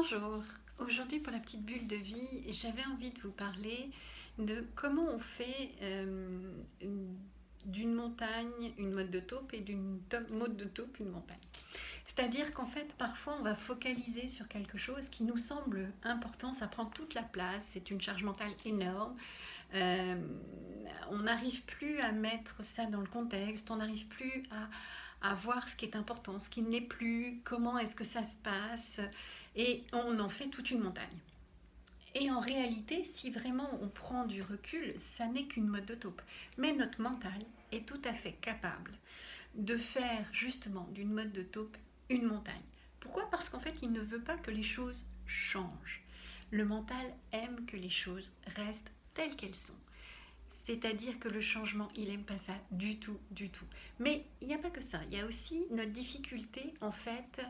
Bonjour, aujourd'hui pour la petite bulle de vie, j'avais envie de vous parler de comment on fait d'une montagne une mode de taupe et d'une mode de taupe une montagne. C'est-à-dire qu'en fait, parfois, on va focaliser sur quelque chose qui nous semble important, ça prend toute la place, c'est une charge mentale énorme. Euh, on n'arrive plus à mettre ça dans le contexte, on n'arrive plus à voir ce qui est important, ce qui ne l'est plus, comment est-ce que ça se passe, et on en fait toute une montagne. Et en réalité, si vraiment on prend du recul, ça n'est qu'une mode de taupe. Mais notre mental est tout à fait capable de faire justement d'une mode de taupe une montagne. Pourquoi? Parce qu'en fait, il ne veut pas que les choses changent. Le mental aime que les choses restent telles qu'elles sont. C'est-à-dire que le changement, il n'aime pas ça du tout, du tout. Mais il n'y a pas que ça. Il y a aussi notre difficulté, en fait,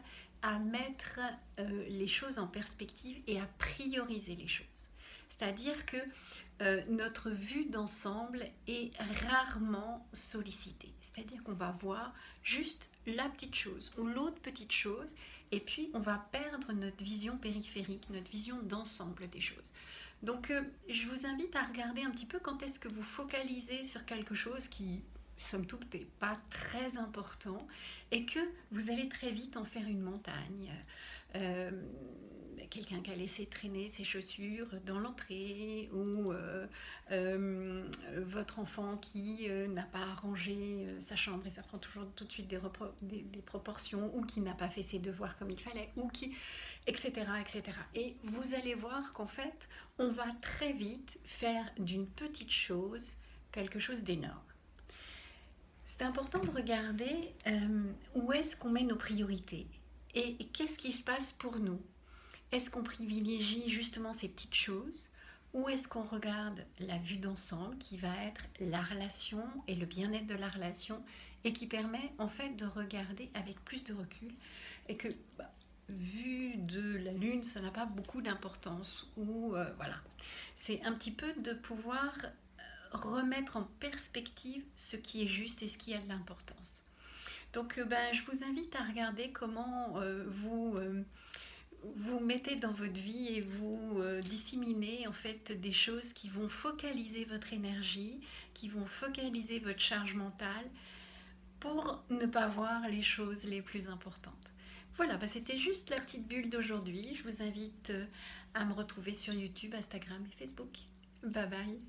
à mettre les choses en perspective et à prioriser les choses. C'est-à-dire que notre vue d'ensemble est rarement sollicitée. C'est-à-dire qu'on va voir juste la petite chose ou l'autre petite chose et puis on va perdre notre vision périphérique, notre vision d'ensemble des choses. Donc je vous invite à regarder un petit peu quand est-ce que vous focalisez sur quelque chose qui, somme toute, n'est pas très important et que vous allez très vite en faire une montagne. Euh, Quelqu'un qui a laissé traîner ses chaussures dans l'entrée ou votre enfant qui n'a pas arrangé sa chambre et ça prend toujours tout de suite des proportions ou qui n'a pas fait ses devoirs comme il fallait ou qui etc etc et vous allez voir qu'en fait on va très vite faire d'une petite chose quelque chose d'énorme. C'est important de regarder où est-ce qu'on met nos priorités et qu'est-ce qui se passe pour nous. Est-ce qu'on privilégie justement ces petites choses ou est-ce qu'on regarde la vue d'ensemble qui va être la relation et le bien-être de la relation et qui permet en fait de regarder avec plus de recul et que vu de la lune ça n'a pas beaucoup d'importance ou voilà. C'est un petit peu de pouvoir remettre en perspective ce qui est juste et ce qui a de l'importance. Donc je vous invite à regarder comment vous mettez dans votre vie et vous disséminez en fait des choses qui vont focaliser votre énergie, qui vont focaliser votre charge mentale pour ne pas voir les choses les plus importantes. Voilà, c'était juste la petite bulle d'aujourd'hui. Je vous invite à me retrouver sur YouTube, Instagram et Facebook. Bye bye.